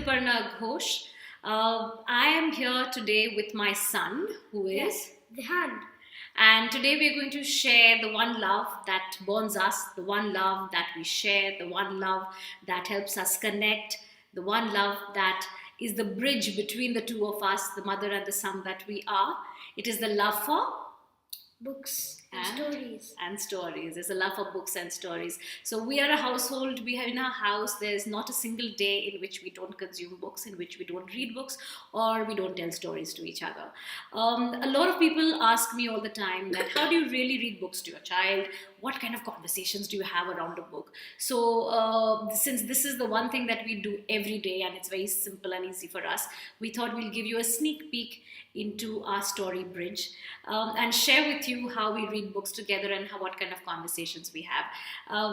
Rituparna Ghosh. I am here today with my son, who is Vihaan. And today we are going to share the one love that bonds us, the one love that we share, the one love that helps us connect, the one love that is the bridge between the two of us, the mother and the son that we are. It is the love for Books and stories. And stories. There's a love for books and stories. So we are a household. We have in our house. There's not a single day in which we don't consume books, in which we don't read books, or we don't tell stories to each other. A lot of people ask me all the time that how do you really read books to your child? What kind of conversations do you have around a book? So since this is the one thing that we do every day and it's very simple and easy for us, we thought we'll give you a sneak peek into our story bridge and share with you how we read books together and what kind of conversations we have.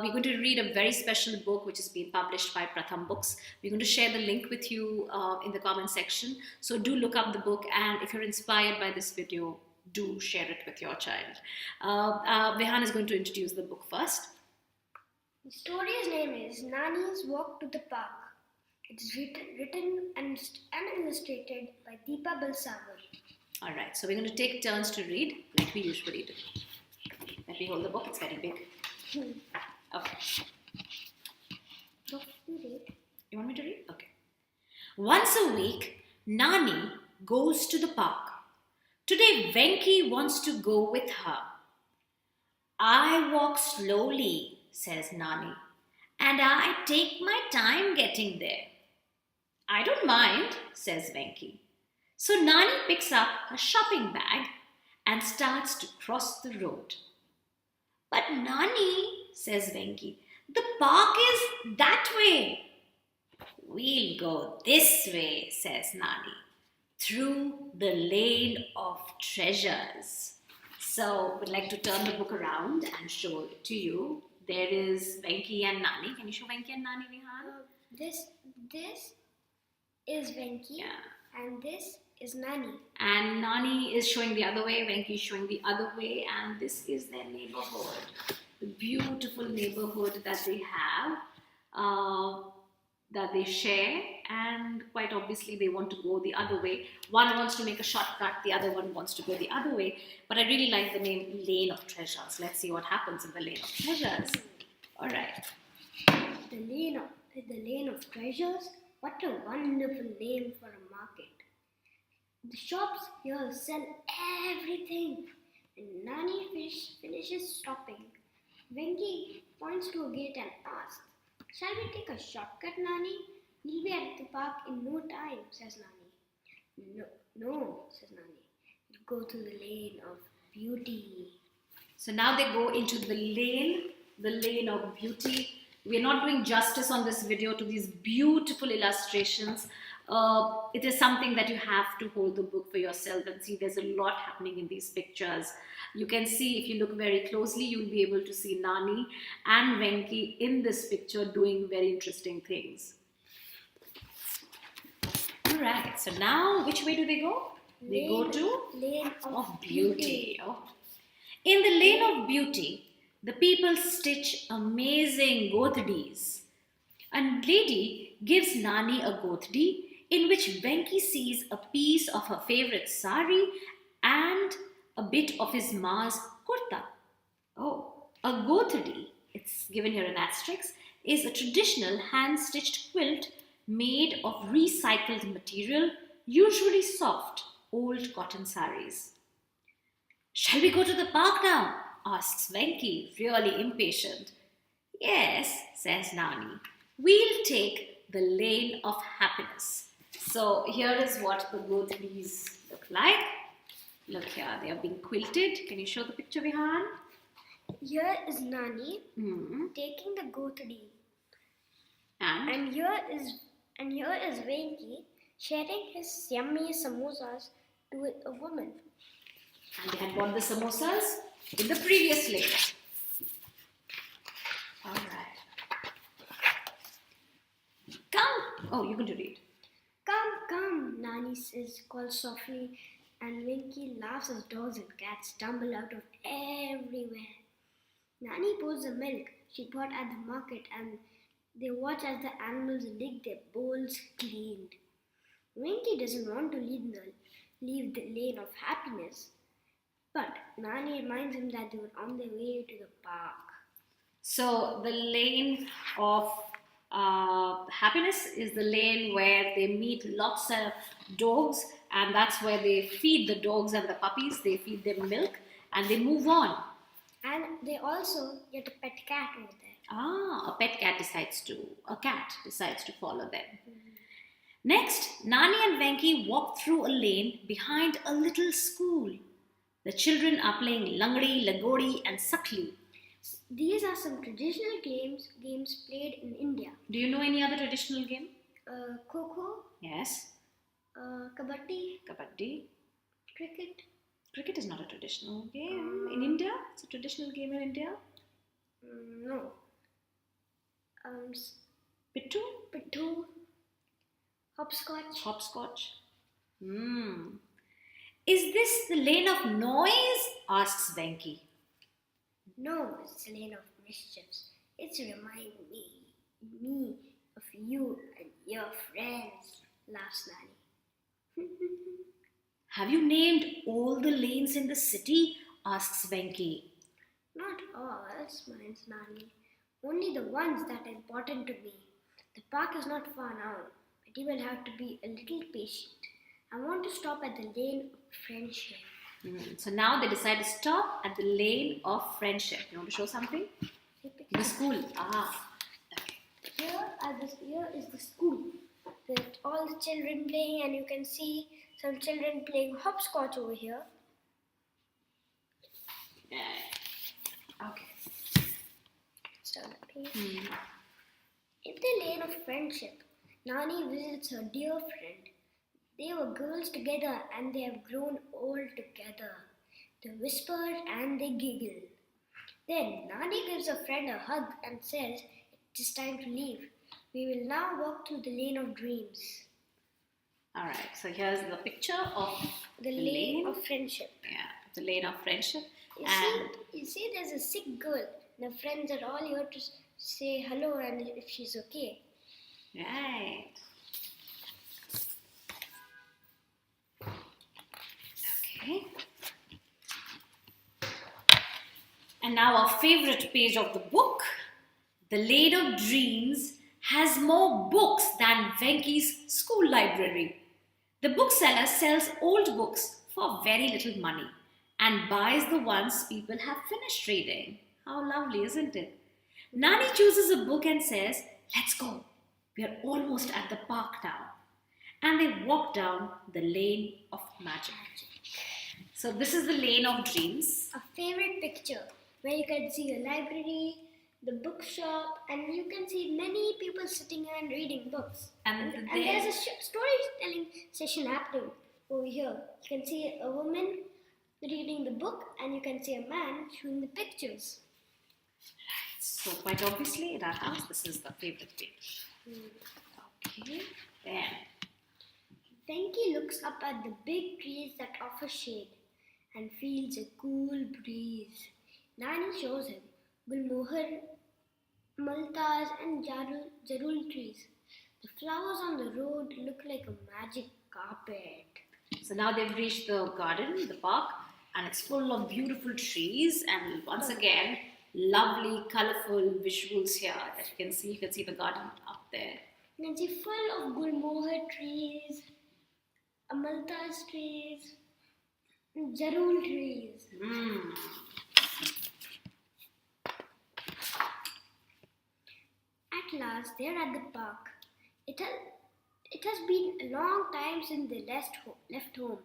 We're going to read a very special book which is being published by Pratham Books. We're going to share the link with you in the comment section. So do look up the book, and if you're inspired by this video, do share it with your child. Vihaan is going to introduce the book first. The story's name is Nani's Walk to the Park. It is written and illustrated by Deepa Balsavar. All right, so we're going to take turns to read like we usually do. Let me hold the book, it's very big. Okay. So, you read. You want me to read? Okay. Once a week, Nani goes to the park. Today, Venki wants to go with her. I walk slowly, says Nani, and I take my time getting there. I don't mind, says Venki. So Nani picks up her shopping bag and starts to cross the road. But Nani, says Venki, the park is that way. We'll go this way, says Nani, through the lane of treasures. So we'd like to turn the book around and show it to you. There is Venki and Nani. Can you show Venki and Nani, Vihaan? This is Venki, and this is Nani. And Nani is showing the other way, Venki is showing the other way, and this is their neighborhood. The beautiful neighborhood that they have, that they share, and quite obviously they want to go the other way. One wants to make a shortcut, the other one wants to go the other way. But I really like the name Lane of Treasures. Let's see what happens in the Lane of Treasures. All right. The lane of treasures. What a wonderful name for a market. The shops here sell everything. And Nani finishes shopping. Venki points to a gate and asks, "Shall we take a shortcut, Nani? We'll be at the park in no time," says Nani. No, says Nani. We'll go through the lane of beauty. So now they go into the lane of beauty. We are not doing justice on this video to these beautiful illustrations. It is something that you have to hold the book for yourself and see. There's a lot happening in these pictures. You can see, if you look very closely, you'll be able to see Nani and Venki in this picture doing very interesting things. All right, so now which way do they go? They go to Lane of beauty. Oh. In the lane of beauty, the people stitch amazing gothdis. A lady gives Nani a gothdi in which Venki sees a piece of her favorite sari and a bit of his ma's kurta. Oh, a gothdi, it's given here in asterisks, is a traditional hand-stitched quilt made of recycled material, usually soft, old cotton saris. Shall we go to the park now? Asks Venki, really impatient. Yes, says Nani. We'll take the lane of happiness. So here is what the gothdis look like. Look here, they are being quilted. Can you show the picture, Vihaan? Here is Nani taking the gothdi. And here is Venki sharing his yummy samosas to a woman. And they had bought the samosas in the previous lane. All right. Come. Oh, you're going to read. Come, Nani calls softly, and Venki laughs as dogs and cats tumble out of everywhere. Nani pours the milk she bought at the market and They watch as the animals lick their bowls cleaned. Winky doesn't want to leave the lane of happiness, but Nani reminds him that they were on their way to the park. So the lane of happiness is the lane where they meet lots of dogs, and that's where they feed the dogs and the puppies. They feed them milk, and they move on. And they also get a pet cat over there. Ah, a cat decides to follow them. Next, Nani and Venki walk through a lane behind a little school. The children are playing Langdi, Lagodi, and Sakli. These are some traditional games played in India. Do you know any other traditional game? Kho-kho, Yes. kabaddi, Kabaddi. cricket. Cricket is not a traditional game in India. It's a traditional game in India. No. Pittu? Pittu, hopscotch. Hopscotch. Is this the lane of noise? Asks Venki. No, it's a lane of mischiefs. It's reminding me of you and your friends, laughs Nani. Have you named all the lanes in the city? Asks Venki. Not all, smiles Nani. Only the ones that are important to me. The park is not far now, but you will have to be a little patient. I want to stop at the lane of friendship. So now they decide to stop at the lane of friendship. You want to show something? The school. Okay. Here is the school with all the children playing, and you can see some children playing hopscotch over here. Yeah. Okay. Start the page. In the lane of friendship, Nani visits her dear friend. They were girls together and they have grown old together. They whisper and they giggle. Then Nani gives her friend a hug and says, "It is time to leave. We will now walk through the lane of dreams." Alright, so here's the picture of the lane of friendship. Yeah, the lane of friendship. You see, there's a sick girl. And her friends are all here to say hello and if she's okay. Right. Okay. And now our favorite page of the book. The Lane of Dreams has more books than Venki's school library. The bookseller sells old books for very little money and buys the ones people have finished reading. How lovely, isn't it? Nani chooses a book and says, "Let's go. We are almost at the park now." And they walk down the lane of magic. So this is the lane of dreams. A favorite picture where you can see a library, the bookshop, and you can see many people sitting and reading books. And there's a storytelling session happening over here. You can see a woman reading the book and you can see a man showing the pictures. Right, so quite obviously in our house, this is the favorite page. Okay, then. Venki looks up at the big trees that offer shade and feels a cool breeze. Nani shows him Gulmohar, Maltas and Jarul trees. The flowers on the road look like a magic carpet. So now they've reached the garden, the park, and it's full of beautiful trees and once again, lovely, colorful visuals here that you can see. You can see the garden up there. You can see full of Gulmohar trees, Amaltas trees, Jarul trees. At last, they're at the park. It has been a long time since they left home.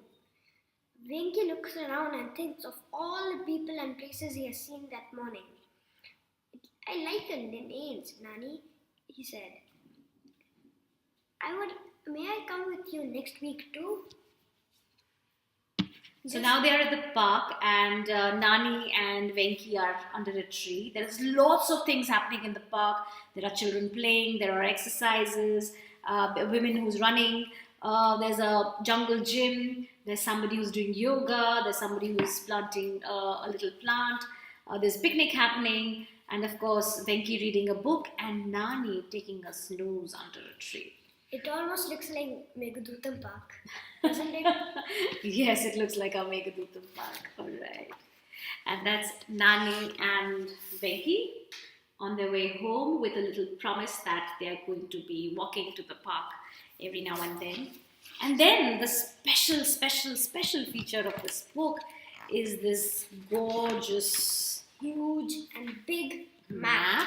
Venki looks around and thinks of all the people and places he has seen that morning. "I like the names, Nani," he said. May I come with you next week too? So now they are at the park and Nani and Venki are under a tree. There's lots of things happening in the park. There are children playing, there are exercises, women who's running, there's a jungle gym, there's somebody who's doing yoga, there's somebody who's planting a little plant. There's picnic happening, and of course, Venki reading a book, and Nani taking a snooze under a tree. It almost looks like Meghadutam Park, doesn't it? Yes, it looks like a Meghadutam Park. All right. And that's Nani and Venki on their way home with a little promise that they are going to be walking to the park every now and then. And then the special feature of this book is this gorgeous Huge and big map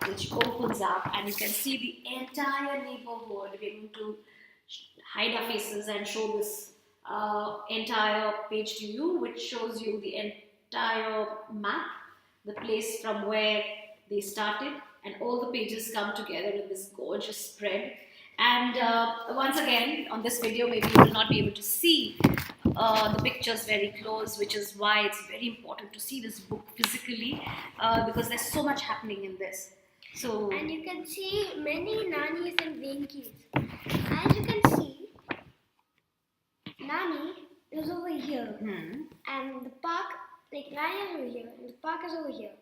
which opens up, and you can see the entire neighborhood. We're going to hide our faces and show this entire page to you, which shows you the entire map, the place from where they started, and all the pages come together in this gorgeous spread. And once again, on this video, maybe you will not be able to see the pictures very close, which is why it's very important to see this book physically, because there's so much happening in this. So, and you can see many Nanis and Venkis. As you can see, Nani is over here, and the park, like Nani is over here, and the park is over here.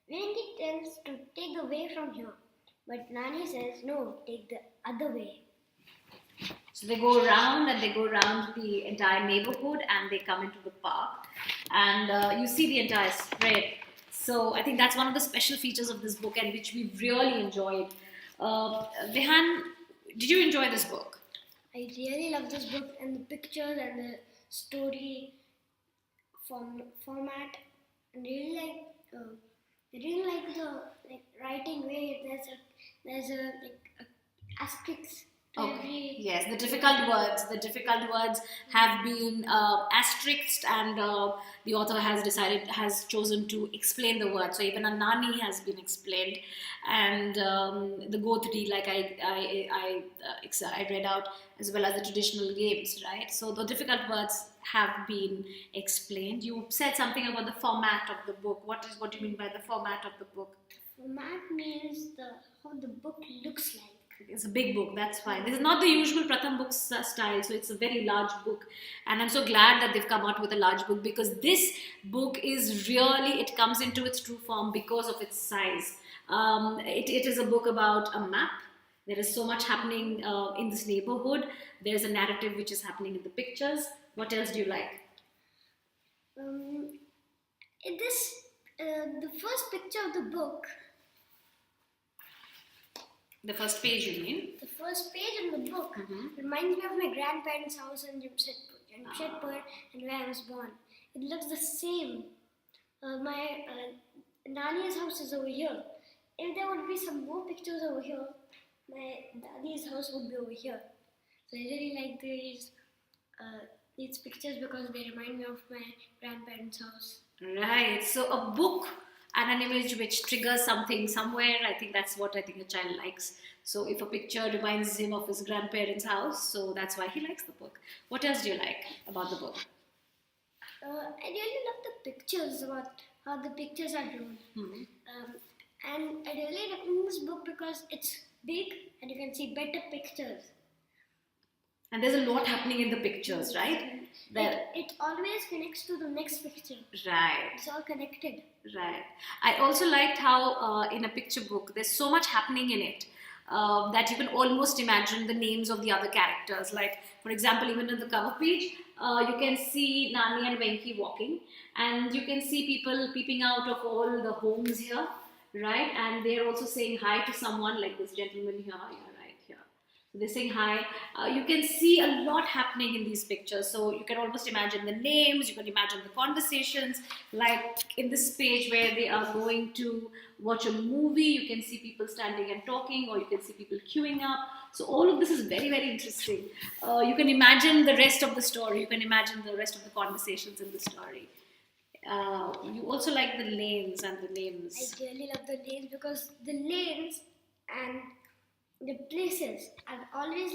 Venki tends to take the way from here, but Nani says, no, take the other way. so they go around and they go around the entire neighborhood and they come into the park, and you see the entire spread. So I think that's one of the special features of this book, and which we really enjoyed. Vihaan, did you enjoy this book? I really love this book and the pictures and the story format. And I really like the writing way. There's a asterisk to every. Yes, the difficult words have been asterisked, and the author has chosen to explain the word. So even a Nani has been explained, and the Gothri, like I read out, as well as the traditional games, right? So the difficult words have been explained. You said something about the format of the book. What do you mean by the format of the book? Format means how the book looks like. It's a big book, that's why. This is not the usual Pratham books style, so it's a very large book. And I'm so glad that they've come out with a large book, because this book is really, it comes into its true form because of its size. It is a book about a map. There is so much happening in this neighborhood. There's a narrative which is happening in the pictures. What else do you like? In this, the first picture of the book. The first page, you mean? The first page in the book reminds me of my grandparents' house in Jamshedpur, and where I was born. It looks the same. My Nani's house is over here. If there would be some more pictures over here, my daddy's house would be over here. So I really like these pictures because they remind me of my grandparents' house. Right. So a book and an image which triggers something somewhere, I think that's what I think a child likes. So if a picture reminds him of his grandparents' house, so that's why he likes the book. What else do you like about the book? I really love the pictures, about how the pictures are drawn. And I really like this book because it's big and you can see better pictures. And there's a lot happening in the pictures, right? It always connects to the next picture. Right. It's all connected. Right. I also liked how in a picture book, there's so much happening in it that you can almost imagine the names of the other characters. Like, for example, even on the cover page, you can see Nani and Venki walking, and you can see people peeping out of all the homes here, right? And they're also saying hi to someone, like this gentleman here. They're saying hi. You can see a lot happening in these pictures. So you can almost imagine the names, you can imagine the conversations. Like in this page where they are going to watch a movie, you can see people standing and talking, or you can see people queuing up. So all of this is very, very interesting. You can imagine the rest of the story. You can imagine the rest of the conversations in the story. You also like the lanes and the names. I really love the lanes because the lanes and the places are always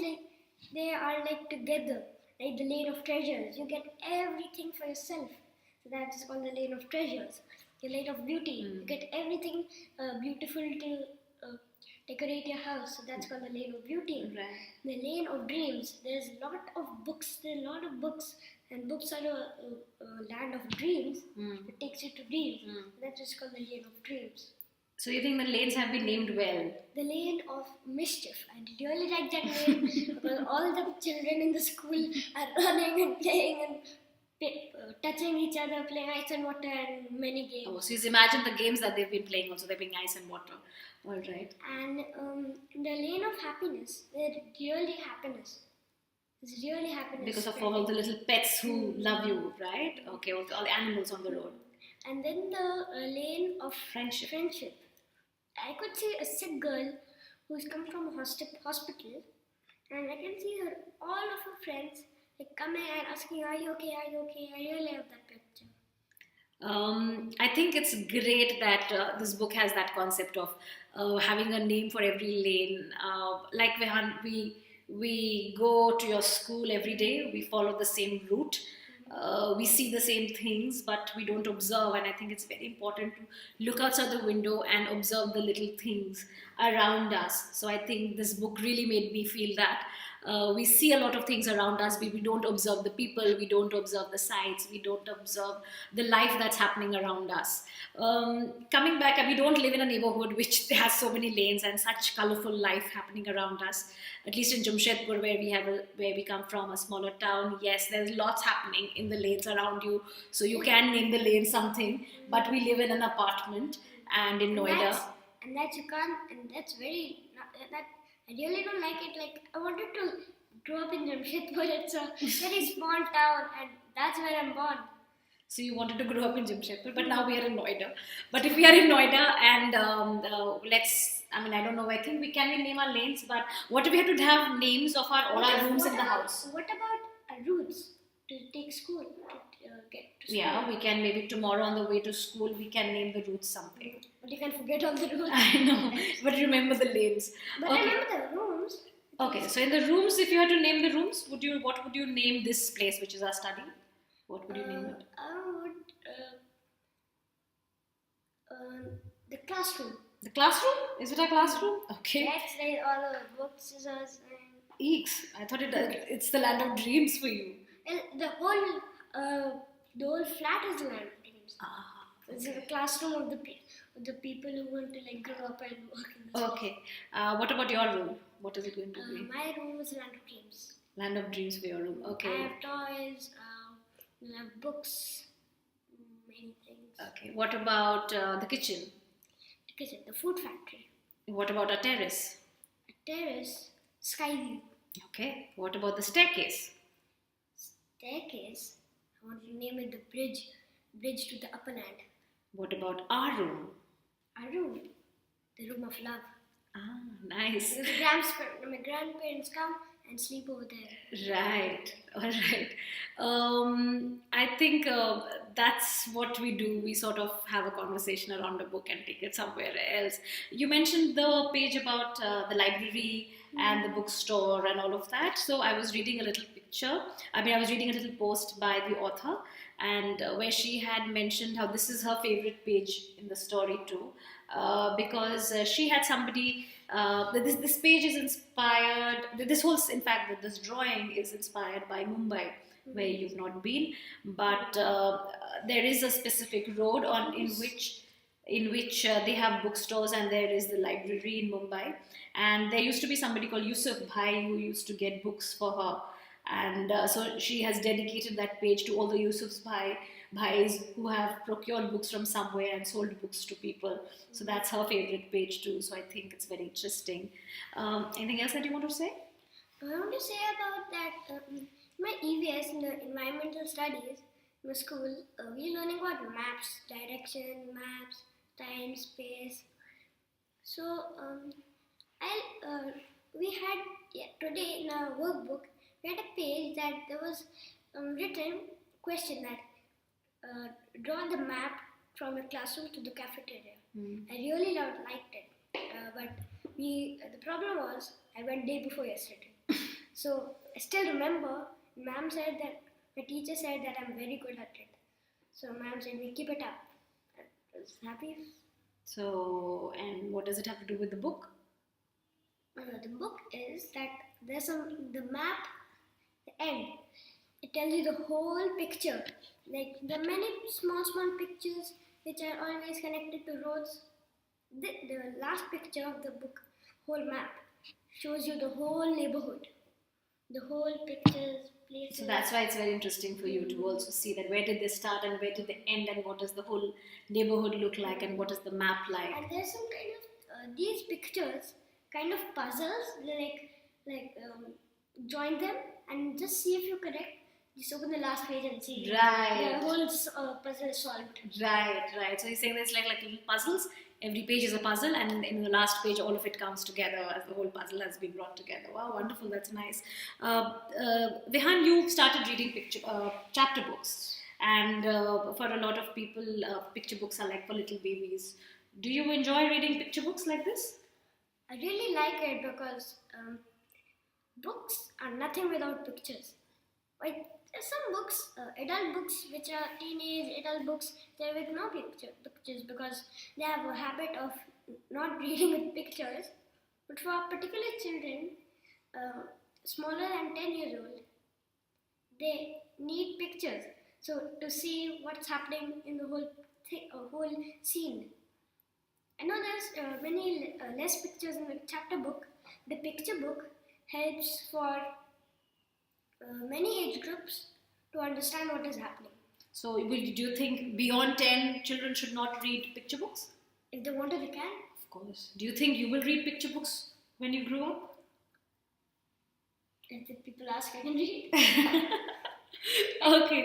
they are together, like the lane of treasures. You get everything for yourself, so that is called the lane of treasures. The lane of beauty, you get everything beautiful to decorate your house, so that's called the lane of beauty. Right. The lane of dreams, there's a lot of books. There are a lot of books And books are a land of dreams. It takes you to dreams. That's just called the lane of dreams. So you think the lanes have been named well? The lane of mischief. I really like that name because all the children in the school are running and playing and touching each other, playing ice and water and many games. Oh, so you imagine the games that they've been playing also. They're playing ice and water. All right. And in the lane of happiness, they're really happiness. It's really happiness. Because of all the little pets who love you, right? Okay, all the animals on the road. And then the lane of Friendship. I could see a sick girl who's come from a hospital, and I can see her, all of her friends, like coming and asking, "Are you okay? Are you okay?" I really love that picture. I think it's great that this book has that concept of having a name for every lane. Like Vihaan, we go to your school every day. We follow the same route. We see the same things, but we don't observe. And I think it's very important to look outside the window and observe the little things around us. So I think this book really made me feel that we see a lot of things around us. We don't observe the people. We don't observe the sights. We don't observe the life that's happening around us. Coming back, we don't live in a neighborhood which has so many lanes and such colorful life happening around us. At least in Jamshedpur, where we come from, a smaller town, yes, there's lots happening in the lanes around you. So you can name the lane something, but we live in an apartment and in Noida. And that's you can't, and that's very that I really don't like it. Like I wanted to grow up in Jamshedpur. It's a very small town, and that's where I'm born. So you wanted to grow up in Jamshedpur, but now we are in Noida. But if we are in Noida and I don't know, I think we can name our lanes, but what if we had to have names of all our rooms in the house? What about routes to take school, to get to school? Yeah, we can maybe tomorrow on the way to school, we can name the routes something. But you can forget all the routes. I know, but remember the lanes. But I remember the rooms. Okay, so in the rooms, if you had to name the rooms, what would you name this place, which is our study? What would you name it? I would the classroom. The classroom? Is it a classroom? Okay. Let's say all the books, scissors, and Eeks. I thought it's the land of dreams for you. and the whole flat is the land of dreams. It's a classroom of the people who want to like grow up and work in the school. Okay. What about your room? What is it going to be? My room is land of dreams. Land of dreams for your room. Okay. I have toys. I have books. Many things. Okay. What about the kitchen? The kitchen, the food factory. What about a terrace? A terrace, sky view. Okay. What about the staircase? Staircase. I want to name it the bridge to the upper land. What about our room? Our room, the room of love. Ah, nice. Because my grandparents come and sleep over there. Right. All right. I think that's what we do. We sort of have a conversation around a book and take it somewhere else. You mentioned the page about the library and the bookstore and all of that. So I was reading a little I was reading a little post by the author, and where she had mentioned how this is her favorite page in the story too, because she had somebody. This page is inspired. This drawing is inspired by Mumbai, where you've not been, but there is a specific road in which they have bookstores, and there is the library in Mumbai. And there used to be somebody called Yusuf Bhai who used to get books for her. And so she has dedicated that page to all the Yusuf's Bhais who have procured books from somewhere and sold books to people. So that's her favorite page too. So I think it's very interesting. Anything else that you want to say? I want to say about that my EVS in the environmental studies in the school, we're learning about maps, direction, maps, time, space. So we had today in our workbook we had a page that there was written question that draw the map from your classroom to the cafeteria. I really liked it, but the problem was I went day before yesterday. So I still remember ma'am said that my teacher said that I'm very good at it. So ma'am said we keep it up. I was happy. So, and what does it have to do with the book? The book is that there's the map, the end. It tells you the whole picture. Like the many small pictures which are always connected to roads. The last picture of the book, whole map, shows you the whole neighborhood, the whole pictures, places. So that's why it's very interesting for you to also see that where did they start and where did they end, and what does the whole neighborhood look like, and what is the map like. And there's some kind of these pictures, kind of puzzles, join them and just see if you correct. Just open the last page and see. Right. The whole puzzle is solved. Right. So he's saying there's like little puzzles. Every page is a puzzle, and in the last page, all of it comes together as the whole puzzle has been brought together. Wow, wonderful! That's nice. Vihaan, you started reading chapter books, and for a lot of people, picture books are like for little babies. Do you enjoy reading picture books like this? I really like it because books are nothing without pictures. Like there's some books, adult books, which are teenage adult books, they're with no pictures because they have a habit of not reading with pictures. But for particular children, smaller than 10 years old, they need pictures. So to see what's happening in the whole scene. I know there's many less pictures in the chapter book. The picture book helps for many age groups to understand what is happening. So, do you think beyond 10 children should not read picture books? If they want to, they can. Of course. Do you think you will read picture books when you grow up? If the people ask, I can read. Okay.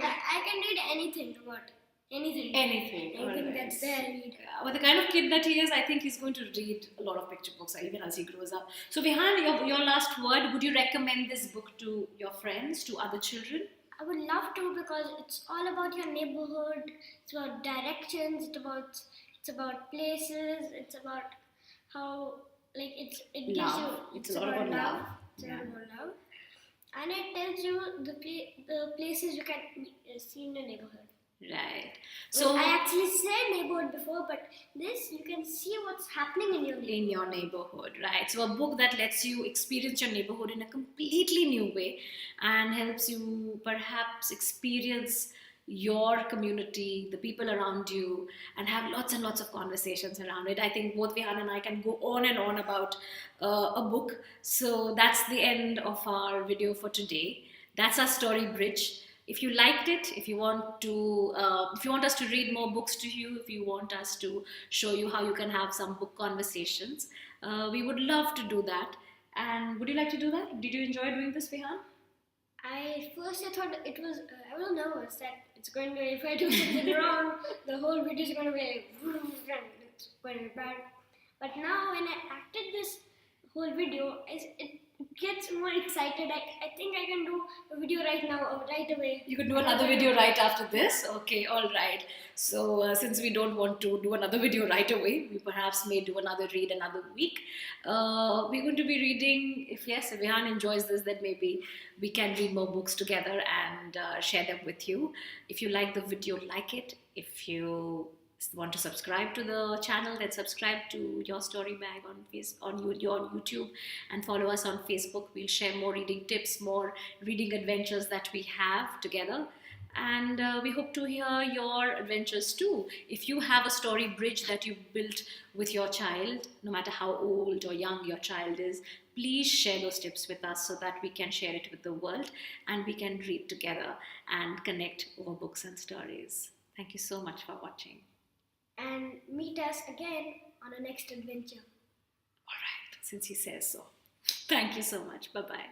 I can read anything about anything. Anything that's there, I read. Well, the kind of kid that he is, I think he's going to read a lot of picture books even as he grows up. So, Vihaan, your last word, would you recommend this book to your friends, to other children? I would love to because it's all about your neighborhood. It's about directions. It's about places. It's about how it gives you. It's a lot about love. It's a lot about love, and it tells you the places you can see in the neighborhood. Right. So I actually said neighborhood before, but this you can see what's happening in your neighborhood. In your neighborhood, right? So a book that lets you experience your neighborhood in a completely new way and helps you perhaps experience your community, the people around you, and have lots and lots of conversations around it. I think both Vihaan and I can go on and on about a book. So that's the end of our video for today. That's our story bridge. If you liked it, if you want us to read more books to you, if you want us to show you how you can have some book conversations, we would love to do that. And would you like to do that? Did you enjoy doing this, Vihaan? I thought it was. I was nervous that it's going to. If I do something wrong, the whole video is going to be it's going to be bad. But now when I acted this whole video, it gets more excited. I think I can do a video right now, right away. You could do another video right after this? Okay, all right. So since we don't want to do another video right away, we perhaps may do another read another week. We're going to be reading, if Vihaan enjoys this, then maybe we can read more books together and share them with you. If you like the video, like it. If you want to subscribe to the channel, then subscribe to Your Story Bag on YouTube, and follow us on Facebook. We'll share more reading tips, more reading adventures that we have together, and we hope to hear your adventures too. If you have a story bridge that you built with your child, no matter how old or young your child is, please share those tips with us so that we can share it with the world and we can read together and connect over books and stories. Thank you so much for watching. And meet us again on our next adventure. All right, since he says so. Thank you so much. Bye-bye.